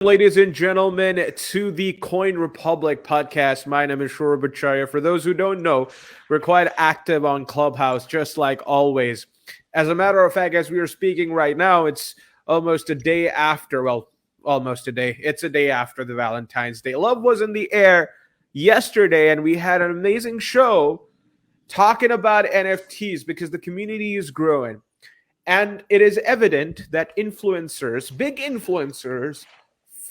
Ladies and gentlemen, to the Coin Republic podcast. My name is Shura Bacharya. For those who don't know, we're quite active on Clubhouse, just like always. As a matter of fact, as we are speaking right now, it's almost a day after, almost a day. It's a day after the Valentine's Day. Love was in the air yesterday, and we had an amazing show talking about NFTs because the community is growing. And it is evident that influencers, big influencers,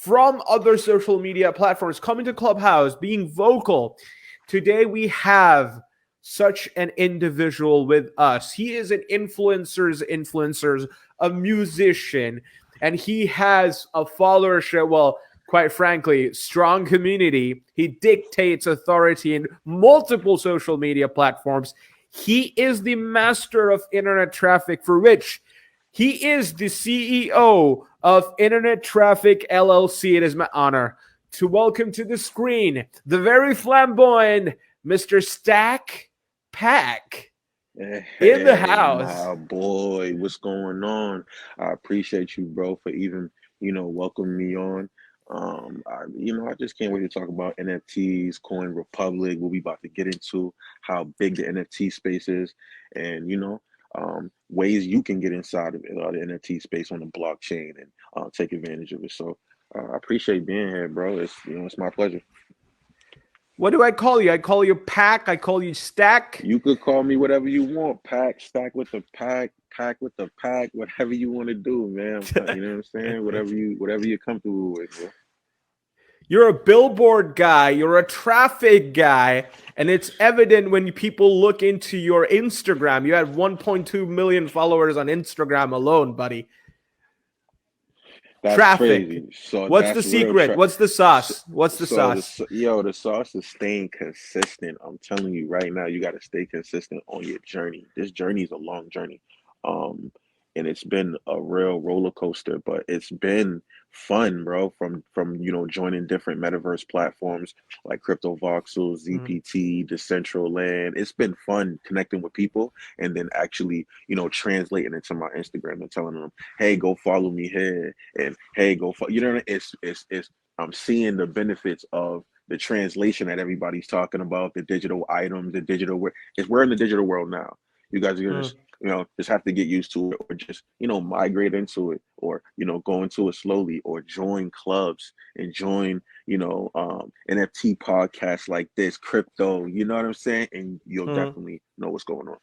from other social media platforms coming to Clubhouse, being vocal. Today we have such an individual with us. He is an influencer, a musician, and he has a followership, well, quite frankly, strong community. He dictates authority in multiple social media platforms. He is the master of internet traffic, for which he is the CEO of Internet Traffic LLC. It is my honor to welcome to the screen the very flamboyant Mr. Stack Pack in the house. My boy, what's going on? I appreciate you, bro, for even, welcoming me on. I just can't wait to talk about NFTs, Coin Republic, what we about to get into, how big the NFT space is, and ways you can get inside of it, the NFT space on the blockchain and take advantage of it. So I appreciate being here, bro. It's my pleasure. What do I call you? I call you Pack. I call you Stack. You could call me whatever you want. Pack, stack with the pack with the pack, whatever you want to do, man. You know what I'm saying? Whatever you're comfortable with, bro. You're a billboard guy. You're a traffic guy. And it's evident when people look into your Instagram. You had 1.2 million followers on Instagram alone, buddy. That's traffic. Crazy. So what's the secret? What's the sauce? What's the sauce? The sauce is staying consistent. I'm telling you right now, you got to stay consistent on your journey. This journey is a long journey. And it's been a real roller coaster, but it's been fun, bro. From joining different metaverse platforms like Crypto Voxels, ZPT, Decentraland. It's been fun connecting with people and then actually, translating it to my Instagram and telling them, hey, go follow me here, and hey, go follow. It's I'm seeing the benefits of the translation that everybody's talking about, the digital items, the digital. We're in the digital world now. You guys are gonna just have to get used to it, or just migrate into it, or go into it slowly, or join clubs and join NFT podcasts like this, crypto. You know what I'm saying? And you'll definitely know what's going on.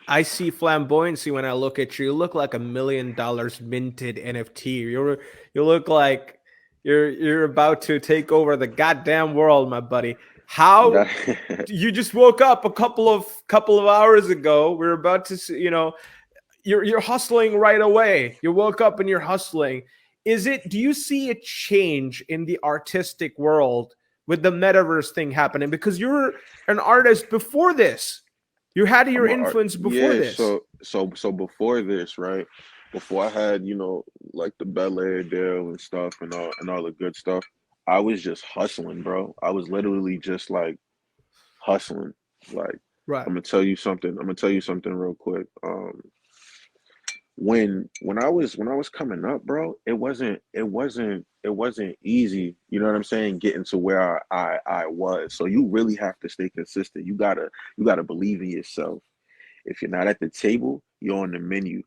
I see flamboyancy when I look at you. You look like $1 million minted NFT. You look like you're about to take over the goddamn world, my buddy. How you just woke up a couple of hours ago? We're about to see, you're hustling right away. You woke up and you're hustling. Do you see a change in the artistic world with the metaverse thing happening? Because you're an artist before this. You had your influence before this. So before this, right? Before I had, like the Bel Air deal and stuff and all the good stuff, I was just hustling, bro. I was literally just like hustling. Like, right. I'm gonna tell you something real quick. When I was coming up, bro, it wasn't easy. You know what I'm saying? Getting to where I was. So you really have to stay consistent. You gotta believe in yourself. If you're not at the table, you're on the menu.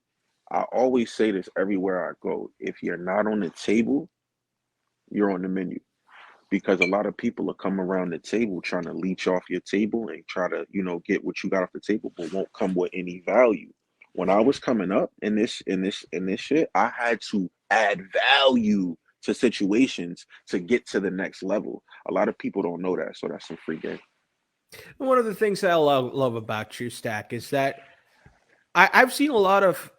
I always say this everywhere I go. If you're not on the table, you're on the menu. Because a lot of people will come around the table trying to leech off your table and try to, get what you got off the table, but won't come with any value. When I was coming up in this shit, I had to add value to situations to get to the next level. A lot of people don't know that, so that's some free game. One of the things that I love about you, Stack, is that I've seen a lot of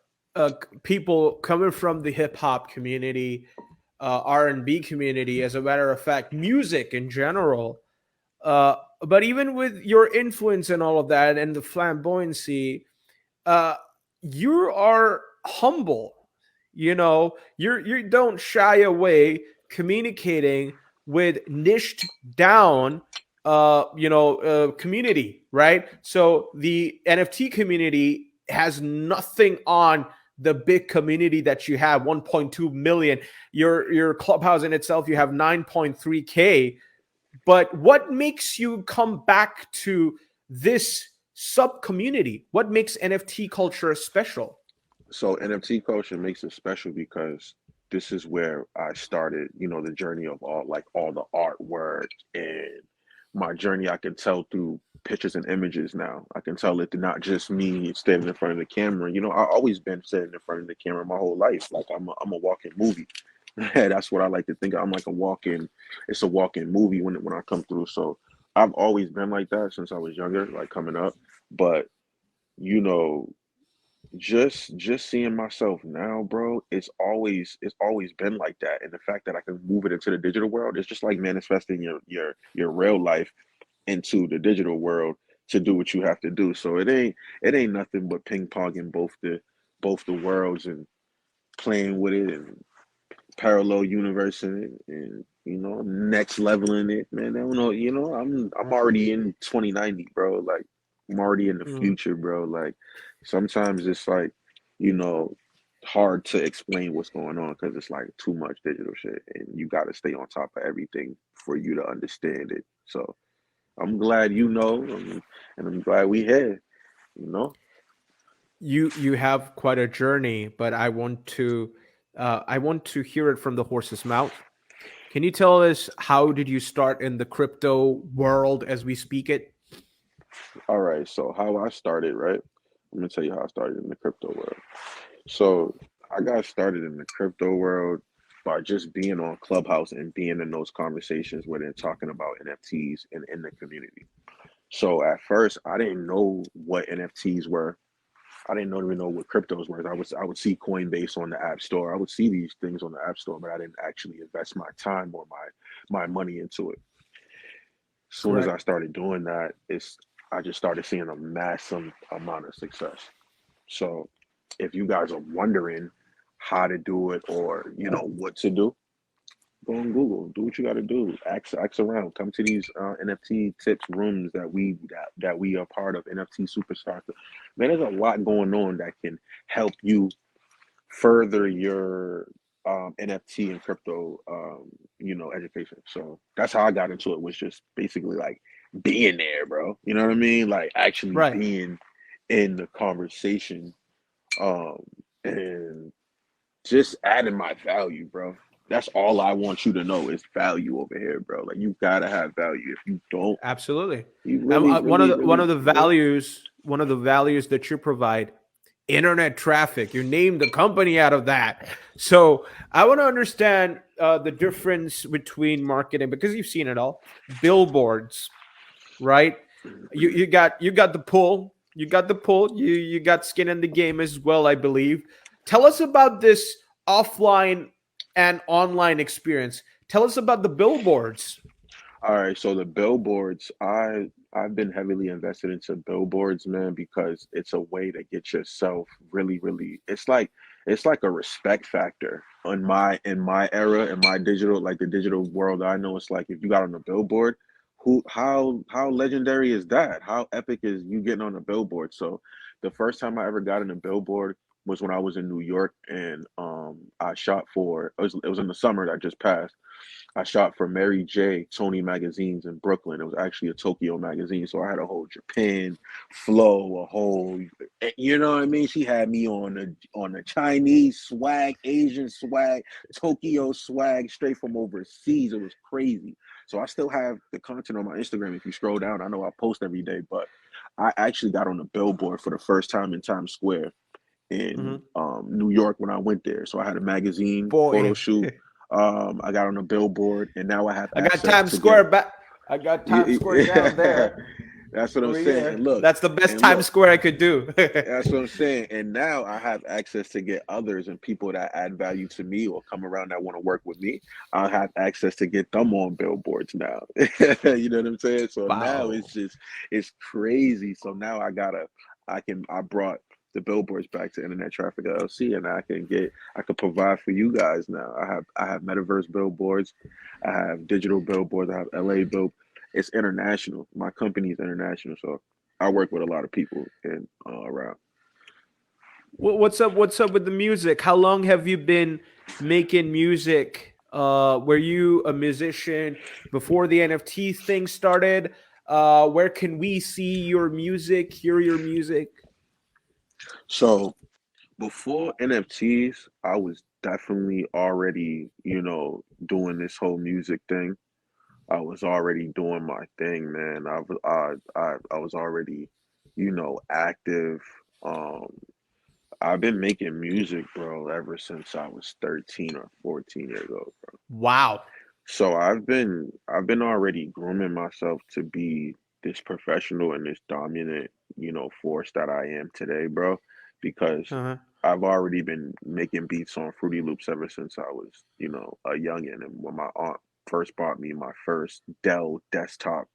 people coming from the hip hop community, R&B community, as a matter of fact, music in general. But even with your influence and all of that and the flamboyancy, you are humble. You don't shy away communicating with niched down community, right? So the NFT community has nothing on the big community that you have, 1.2 million. Your clubhouse in itself, you have 9.3K. But what makes you come back to this sub community? What makes NFT culture special? So NFT culture makes it special because this is where I started, the journey of all the artwork and my journey. I can tell through pictures and images now. I can tell it not just me standing in front of the camera. I always been standing in front of the camera my whole life. Like I'm a walking movie. That's what I like to think of. I'm like it's a walking movie when I come through. So I've always been like that since I was younger, like coming up. But you know, just seeing myself now, bro, it's always been like that. And the fact that I can move it into the digital world, it's just like manifesting your real life into the digital world to do what you have to do. So it ain't nothing but ping ponging both the worlds and playing with it and parallel universe in it and next leveling it, man. I don't know, I'm already in 2090, bro. Like I'm already in the Mm. future, bro. Like sometimes it's like, you know, hard to explain what's going on because it's like too much digital shit and you got to stay on top of everything for you to understand it. So I'm glad and I'm glad we here, you know. You have quite a journey, but I want to hear it from the horse's mouth. Can you tell us how did you start in the crypto world as we speak it? All right, so how I started, right? I'm gonna tell you how I started in the crypto world. So I got started in the crypto world by just being on Clubhouse and being in those conversations where they're talking about NFTs and in the community. So at first, I didn't know what NFTs were. I didn't even know what cryptos were. I would see Coinbase on the App Store. I would see these things on the App Store, but I didn't actually invest my time or my money into it. As soon as I Correct. started doing that, I just started seeing a massive amount of success. So if you guys are wondering how to do it or what to do, go on Google, do what you got to do, ask around, come to these NFT tips rooms that we are part of, NFT Superstars. Man, there's a lot going on that can help you further your NFT and crypto education. So that's how I got into it, was just basically like being there, bro. You know what I mean? Like actually Right. being in the conversation um and just adding my value, bro. That's all I want you to know is value over here, bro. Like you gotta have value. If you don't, Absolutely. you And really, one of really, the really, one of the values that you provide, internet traffic. You named the company out of that. So I want to understand the difference between marketing because you've seen it all. Billboards, right? You got the pull. You got the pull. You got skin in the game as well, I believe. Tell us about this offline and online experience. Tell us about the billboards. All right, so the billboards, I've been heavily invested into billboards, man, because it's a way to get yourself really, really. It's like a respect factor in my era, in my digital, like the digital world. I know it's like if you got on a billboard, how legendary is that? How epic is you getting on a billboard? So the first time I ever got on a billboard was when I was in New York, and I shot for it was in the summer that just passed. I shot for Mary J. Tony magazines in Brooklyn. It was actually a Tokyo magazine, so I had a whole Japan flow, a whole, you know what I mean. She had me on a Chinese swag, Asian swag, Tokyo swag, straight from overseas. It was crazy. So I still have the content on my Instagram. If you scroll down, I know I post every day, but I actually got on the billboard for the first time in Times Square in Mhm. New York when I went there. So I had a magazine photo Boy, shoot. I got on a billboard, and now I have I got access Times to get. Square back. I got Times Square down there That's what I'm over saying. And here. look, That's the best and Times look, Square I could do. that's what I'm saying. And now I have access to get others and people that add value to me or come around that want to work with me. I have access to get them on billboards now. You know what I'm saying? So now Wow. it's crazy. So now I brought the billboards back to Internet Traffic LLC, and I can provide for you guys now. I have metaverse billboards, I have digital billboards, I have LA bill. It's international. My company is international, so I work with a lot of people in around. What's up? What's up with the music? How long have you been making music? Were you a musician before the NFT thing started? Where can we see your music, hear your music? So before NFTs, I was definitely already, doing this whole music thing. I was already doing my thing, man. I was already, active. Um, I've been making music, bro, ever since I was 13 or 14 years old. Wow. So I've been already grooming myself to be this professional and this dominant, force that I am today, bro, because Uh-huh. I've already been making beats on Fruity Loops ever since I was, a youngin'. And when my aunt first bought me my first Dell desktop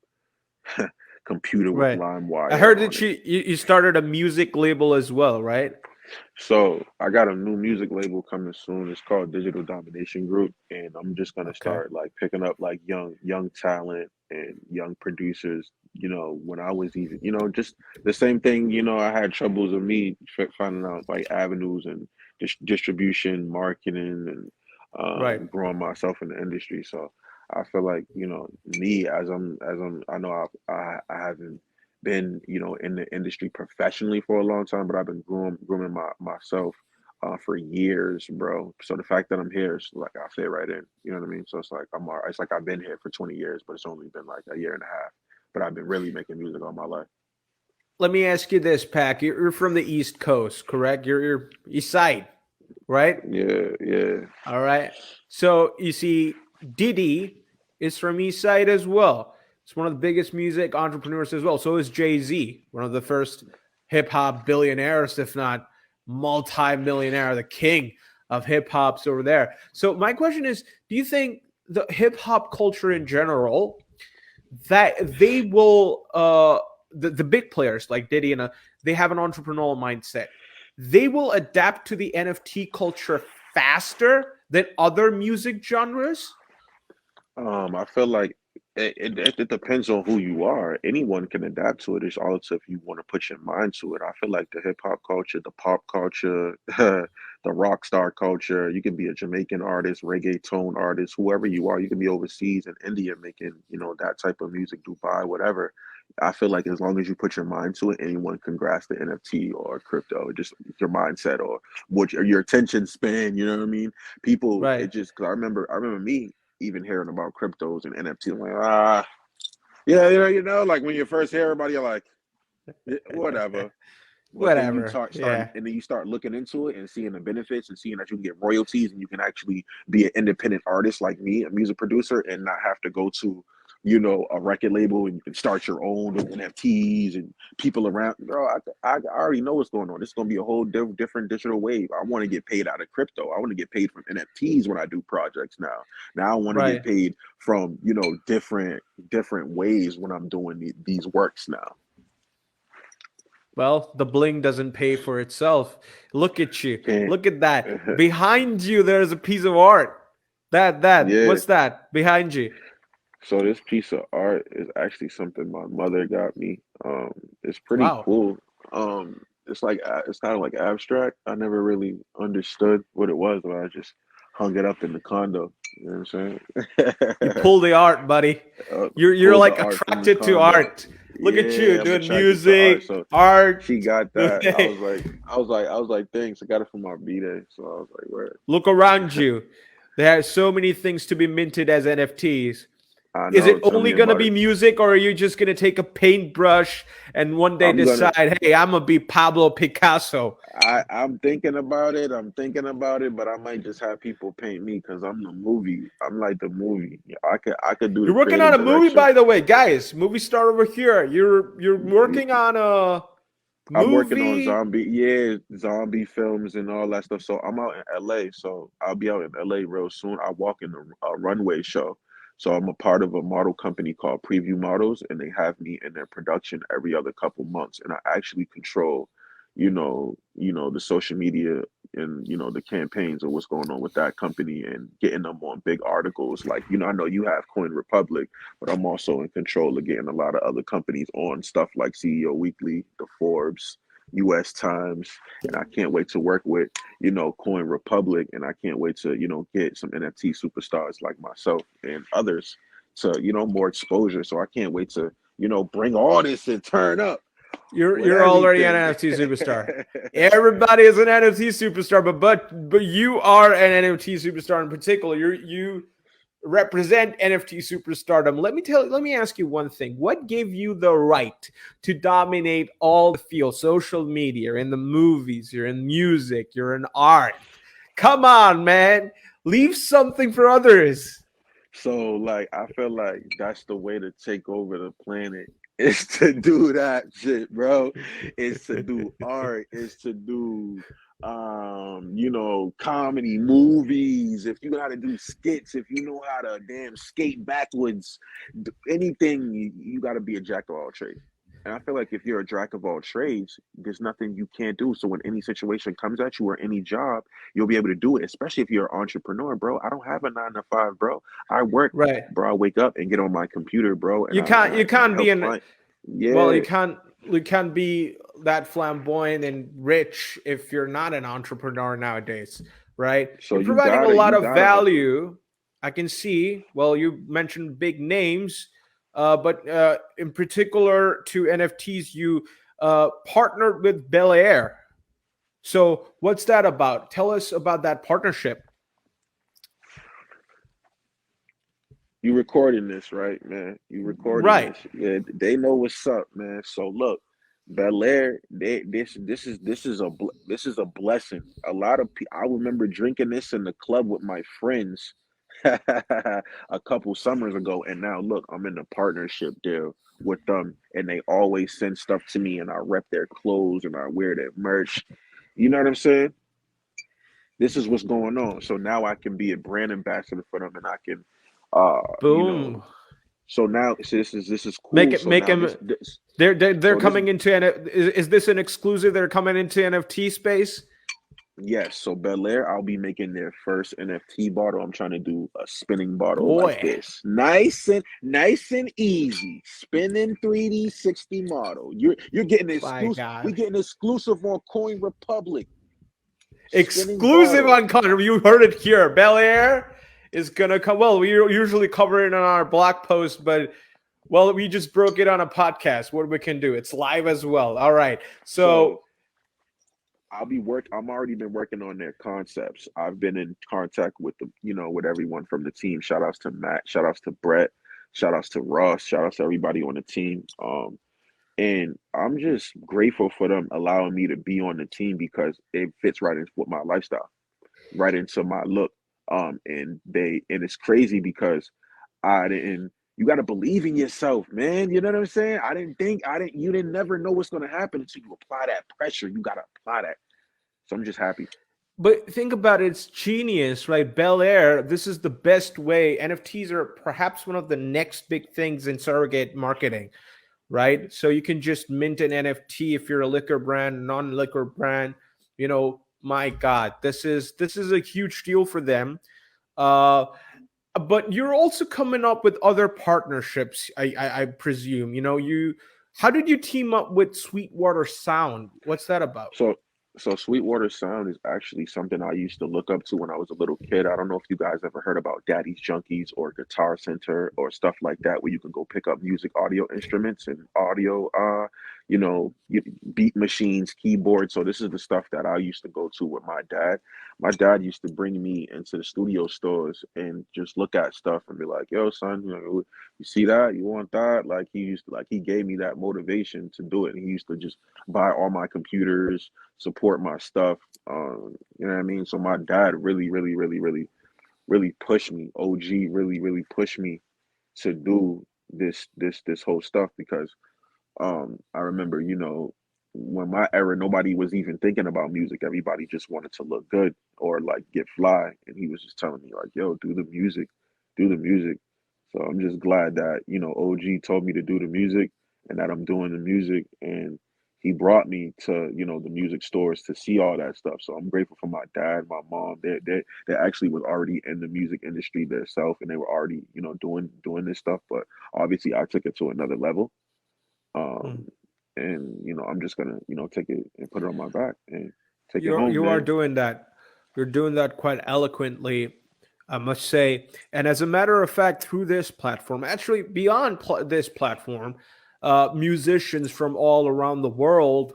computer with Right. I LimeWire heard that on it. you started a music label as well, right? So I got a new music label coming soon. It's called Digital Domination Group, and I'm just gonna Okay. start like picking up like young talent and young producers. When I was even, just the same thing. I had troubles of me finding out like avenues and distribution, marketing, and Right. growing myself in the industry. So I feel like me I know I haven't been in the industry professionally for a long time, but I've been grooming myself for years, bro. So the fact that I'm here is like I fit right in. You know what I mean? So it's like it's like I've been here for 20 years, but it's only been like a year and a half. But I've been really making music all my life. Let me ask you this, Pac. You're from the East Coast, correct? You're East Side, right? Yeah, yeah. All right. So you see, Diddy is from East Side as well. It's one of the biggest music entrepreneurs as well. So is Jay Z, one of the first hip hop billionaires, if not multi-millionaire, the king of hip hops over there. So my question is, do you think the hip hop culture in general that they will the big players like Diddy and they have an entrepreneurial mindset. They will adapt to the NFT culture faster than other music genres. I feel like it depends on who you are. Anyone can adapt to it. It's all if you want to put your mind to it. I feel like the hip hop culture, the pop culture, the rock star culture. You can be a Jamaican artist, reggaeton artist, whoever you are. You can be overseas in India making, that type of music, Dubai, whatever. I feel like as long as you put your mind to it, anyone can grasp the NFT or crypto, just your mindset or your attention span. You know what I mean? People, Right. it just because I remember me even hearing about cryptos and NFT. I'm like, yeah, like when you first hear everybody, you're like, whatever. But then you Whatever. start, Yeah. and then you start looking into it and seeing the benefits and seeing that you can get royalties and you can actually be an independent artist like me, a music producer, and not have to go to, a record label and you can start your own with NFTs and people around. Bro, I already know what's going on. This is gonna be a whole different digital wave. I want to get paid out of crypto. I want to get paid from NFTs when I do projects now. Now I want to get Right. paid from different ways when I'm doing these works now. Well, the bling doesn't pay for itself. Look at you. Can't. Look at that. Behind you, there's a piece of art. That. Yeah. What's that behind you? So this piece of art is actually something my mother got me. It's pretty Wow. cool. It's like it's kind of like abstract. I never really understood what it was, but I just hung it up in the condo. You know what I'm You saying? pull the art, buddy. You're Pulled the like art from the attracted to condo. art. Look at you Yeah, I'm doing attracted to art. music, So art. she got that. I was like, thanks. I got it for my B-day. So I was like, where? Look around you. There are so many things to be minted as NFTs. I Is it know. Tell only me going to about be it. music, or are you just going to take a paintbrush and one day I'm gonna decide, hey, I'm going to be Pablo Picasso? I'm thinking about it. I'm thinking about it, but I might just have people paint me because I'm the movie. I'm like the movie. Yeah, I could do the You're working on creative a movie, direction. by the way, guys. Movie star over here. You're working on a I'm working on movie. zombie films and all that stuff. So I'm out in LA. So I'll be out in LA real soon. I walk in a runway show. So I'm a part of a model company called Preview Models, and they have me in their production every other couple months. And I actually control, the social media and the campaigns of what's going on with that company and getting them on big articles. Like, I know you have Coin Republic, but I'm also in control of getting a lot of other companies on stuff like CEO Weekly, the Forbes. US Times, and I can't wait to work with, Coin Republic, and I can't wait to, get some NFT superstars like myself and others to, more exposure. So I can't wait to, bring all this and turn up with You're already an everything. NFT superstar. Everybody is an NFT superstar, but you are an NFT superstar in particular. You represent NFT superstardom. Let me ask you one thing. What gave you the right to dominate all the fields? Social media, you're in the movies, you're in music, you're in art. Come on, man. Leave something for others. So like I feel like that's the way to take over the planet is to do that shit, bro. Is to do art, is to do comedy, movies, if you know how to do skits, if you know how to damn skate backwards, anything, you gotta be a jack of all trades. And I feel like if you're a jack of all trades, there's nothing you can't do. So when any situation comes at you or any job, you'll be able to do it, especially if you're an entrepreneur, bro. I don't have a 9 to 5, bro. I work, Right. bro. I wake up and get on my computer, bro, and You I and can't I you and I can't be help an clients. well, Yeah. you can't be that flamboyant and rich if you're not an entrepreneur nowadays, right? So You're providing a lot you of gotta hustle. value. I can see. Well, you mentioned big names, but in particular to NFTs, you partnered with Bel Air. So, what's that about? Tell us about that partnership. You recording this, right, man? You recording Right. this. Yeah, they know what's up, man. So look, Bel Air, this is a blessing. A lot of people, I remember drinking this in the club with my friends a couple summers ago, and now look, I'm in a partnership deal with them, and they always send stuff to me, and I rep their clothes and I wear their merch. You know what I'm saying? This is what's going on. So now I can be a brand ambassador for them, and I can, uh, you know, Boom. so now so this is cool. So Make now them. this They're so this coming into is this an exclusive? They're coming into NFT space. yes. So Bel Air, I'll be making their first NFT bottle. I'm trying to do a spinning bottle like Boy, this, nice and easy, spinning 3D 60 model. You're getting my exclusive. We God. getting exclusive on Coin Republic spinning Exclusive bottle. on Connor. You heard it here. Bel Air is gonna come. Well, we usually cover it on our blog post, but well, we just broke it on a podcast. What we can do? It's live as well. All right. So So I'm already been working on their concepts. I've been in contact with with everyone from the team. Shout outs to Matt, shout outs to Brett, shout outs to Ross, shout outs to everybody on the team. And I'm just grateful for them allowing me to be on the team because it fits right in with my lifestyle, right into my look. And it's crazy because I didn't you gotta believe in yourself, man. You know what I'm saying? You didn't never know what's gonna happen until you apply that pressure. You gotta apply that. So I'm just happy. but think about it, it's genius, right? Bel Air, this is the best way. NFTs are perhaps one of the next big things in surrogate marketing, right? So you can just mint an NFT if you're a liquor brand, non-liquor brand. My God, this is a huge deal for them. Uh, but you're also coming up with other partnerships, I presume. How did you team up with Sweetwater Sound? What's that about? So so Sweetwater Sound is actually something I used to look up to when I was a little kid. I don't know if you guys ever heard about Daddy's Junkies or Guitar Center or stuff like that, where you can go pick up music audio instruments and audio beat machines, keyboards. So this is the stuff that I used to go to with my dad. My dad used to bring me into the studio stores and just look at stuff and be like, "Yo, son, you see that? You want that?" Like he gave me that motivation to do it. And he used to just buy all my computers, support my stuff. You know what I mean? So my dad really, really, really, really, really pushed me. OG really, really pushed me to do this whole stuff because I remember, when my era, nobody was even thinking about music. Everybody just wanted to look good or like get fly. And he was just telling me like, "Yo, do the music." So I'm just glad that, OG told me to do the music and that I'm doing the music. And he brought me to, the music stores to see all that stuff. So I'm grateful for my dad, my mom. They actually was already in the music industry themselves and they were already, doing this stuff. But obviously I took it to another level. Hmm. Um, and I'm just gonna take it and put it on my back and take it You're home, you are man. doing that. You're doing that quite eloquently, I must say. And as a matter of fact, through this platform, actually beyond this platform, musicians from all around the world,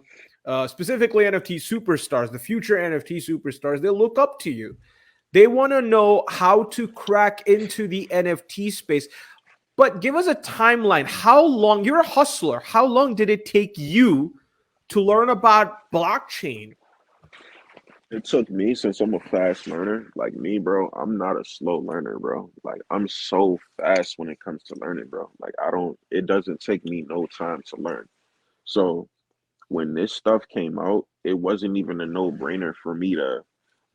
specifically NFT superstars, the future NFT superstars, they look up to you. They want to know how to crack into the NFT space. But give us a timeline. How long? You're a hustler. How long did it take you to learn about blockchain? It took me, since I'm a fast learner, like me, bro, I'm not a slow learner, bro. Like I'm so fast when it comes to learning, bro. Like I don't, it doesn't take me no time to learn. So when this stuff came out, it wasn't even a no-brainer for me to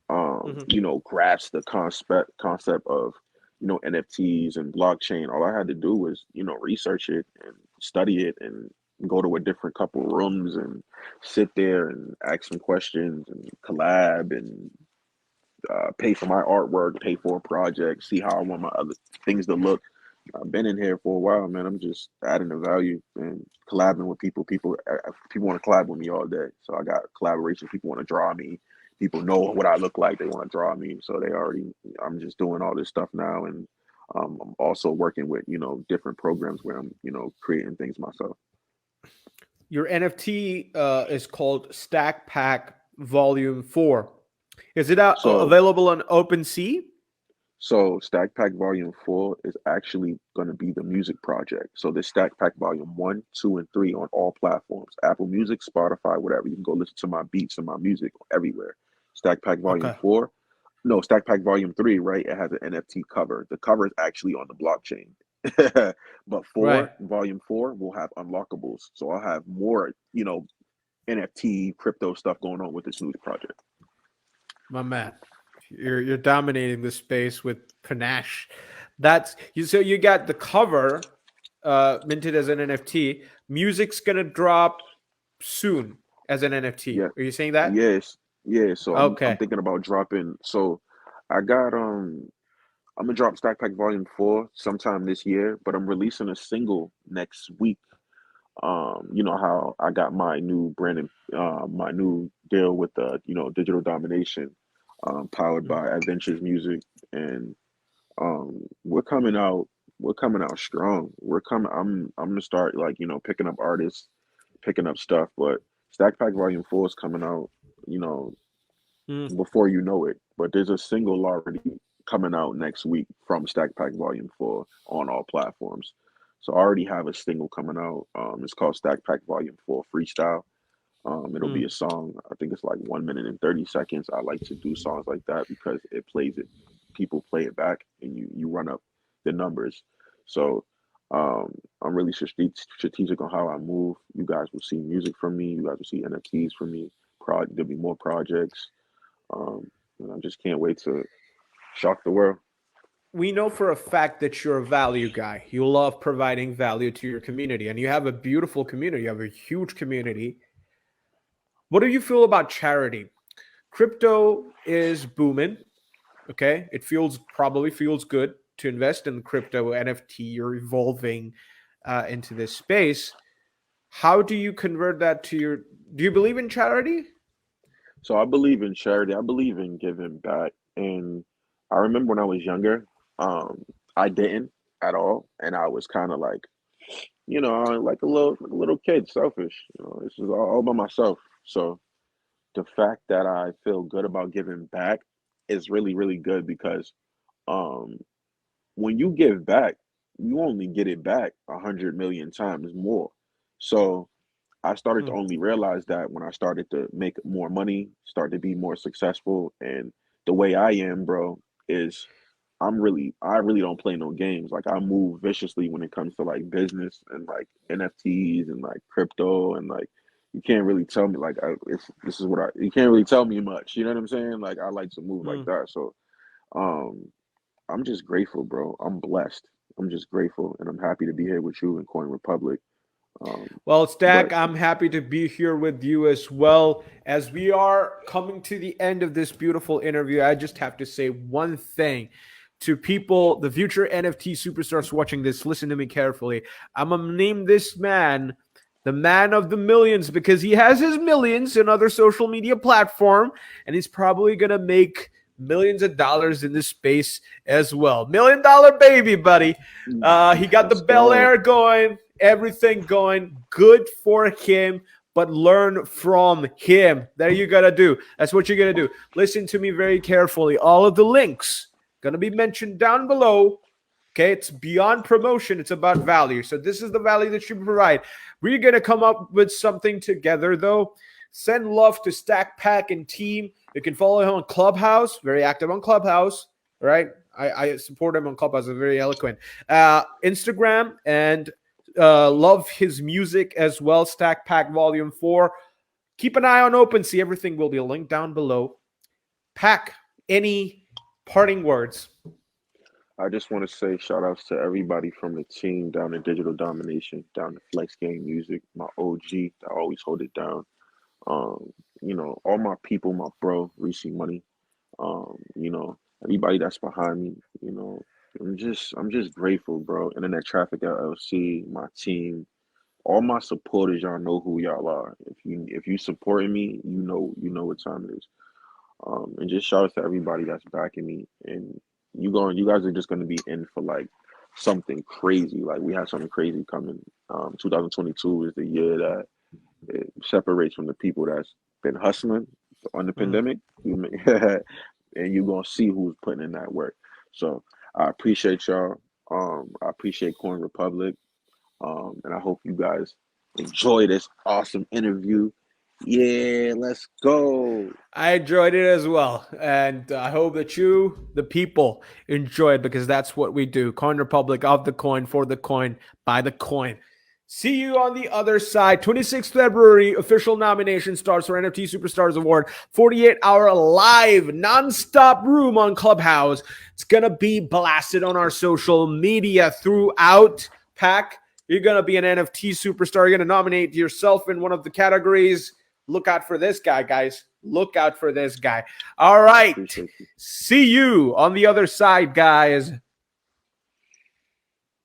Mhm. grasp the concept of NFTs and blockchain. All I had to do was research it and study it and go to a different couple rooms and sit there and ask some questions and collab and pay for my artwork, pay for a project, see how I want my other things to look. I've been in here for a while, man. I'm just adding the value and collabing with people. People want to collab with me all day. So I got collaboration. People want to draw me. People know what I look like. They want to draw me. So they already. I'm just doing all this stuff now, and I'm also working with different programs where I'm creating things myself. Your NFT is called Stack Pack Volume 4. Is it So available on OpenSea? So Stack Pack Volume 4 is actually going to be the music project. So this Stack Pack Volume 1, 2, and 3 on all platforms. Apple Music, Spotify, whatever. You can go listen to my beats and my music everywhere. Stack Pack Volume Okay. 4. No, Stack Pack Volume 3, right? It has an NFT cover. The cover is actually on the blockchain. But Right. Volume 4 will have unlockables. So I'll have more, NFT crypto stuff going on with this new project. My man. You're dominating the space with panache. That's you. So you got the cover minted as an NFT. Music's gonna drop soon as an NFT. Yeah. Are you saying that? Yes. Yeah. So I'm Okay. thinking about dropping. So I got I'm gonna drop Stack Pack Volume 4 sometime this year, but I'm releasing a single next week. You know how I got my new branding, my new deal with the Digital Domination, powered Mhm. by Adventures Music, and we're coming out. We're coming out strong. We're coming. I'm gonna start like picking up artists, picking up stuff. But Stack Pack Volume 4 is coming out. You know Mm. before you know it. But there's a single already coming out next week from Stack Pack Volume 4 on all platforms. So I already have a single coming out. It's called Stack Pack Volume 4 Freestyle. It'll be Mm. a song. I think it's like 1 minute and 30 seconds. I like to do songs like that because it plays it. People play it back, and you run up the numbers. So um, I'm really strategic on how I move. You guys will see music from me. You guys will see NFTs from me. There'll be more projects. Um, and I just can't wait to shock the world. We know for a fact that you're a value guy. You love providing value to your community, and you have a beautiful community. You have a huge community. What do you feel about charity? Crypto is booming. Okay, it feels probably feels good to invest in crypto NFT. You're evolving into this space. How do you convert that to your? Do you believe in charity? So I believe in charity. I believe in giving back. And I remember when I was younger, um, I didn't at all, and I was kind of like a little kid, selfish. This is all by myself. So the fact that I feel good about giving back is really, really good because um, when you give back, you only get it back 100 million times more. So I started to Hmm. only realize that when I started to make more money, start to be more successful, and the way I am, bro, is I really don't play no games. Like I move viciously when it comes to like business and like NFTs and like crypto and like you can't really tell me like this is what you can't really tell me much. You know what I'm saying? Like I like to move like Hmm. that. So um I'm just grateful, bro. I'm blessed. I'm just grateful, and I'm happy to be here with you in Coin Republic. Um, Well, but Stack, I'm happy to be here with you as well. As we are coming to the end of this beautiful interview, I just have to say one thing to people, the future NFT superstars watching this. Listen to me carefully. I'm gonna name this man the man of the millions, because he has his millions in other social media platform, and he's probably going to make millions of dollars in this space as well. $1 million baby, buddy. He got the Bel Air going, everything going. Good for him, but learn from him. That you got to do. That's what you're going to do. Listen to me very carefully. All of the links going to be mentioned down below. Okay, it's beyond promotion. It's about value. So this is the value that you provide. We're going to come up with something together, though. Send love to Stack Pack and team. You can follow him on Clubhouse. Very active on Clubhouse. Right? I support him on Clubhouse. He's very eloquent. Instagram, and love his music as well. Stack Pack Volume 4. Keep an eye on OpenSea. Everything will be linked down below. Pack, any parting words? I just want to say shout outs to everybody from the team down in Digital Domination, down to Flex Game Music, my OG that always hold it down. All my people, my bro, Reese Money, everybody that's behind me, I'm just grateful, bro. Internet Traffic LLC, my team, all my supporters, y'all know who y'all are. If you supporting me, you know what time it is. And just shout out to everybody that's backing me. And you guys are just gonna be in for like something crazy. Like we have something crazy coming. 2022 is the year that it separates from the people that's been hustling on the pandemic. And you're gonna see who's putting in that work. So I appreciate y'all. I appreciate TheCoinRepublic. And I hope you guys enjoy this awesome interview. Yeah, let's go. I enjoyed it as well. And I hope that you, the people, enjoy it, because that's what we do. TheCoinRepublic, of the coin, for the coin, by the coin. See you on the other side. 26th February, official nomination starts for NFT Superstars Award. 48-hour live, non-stop room on Clubhouse. It's going to be blasted on our social media throughout. Pack, you're going to be an NFT superstar. You're going to nominate yourself in one of the categories. Look out for this guy, guys. Look out for this guy. All right. See you on the other side, guys.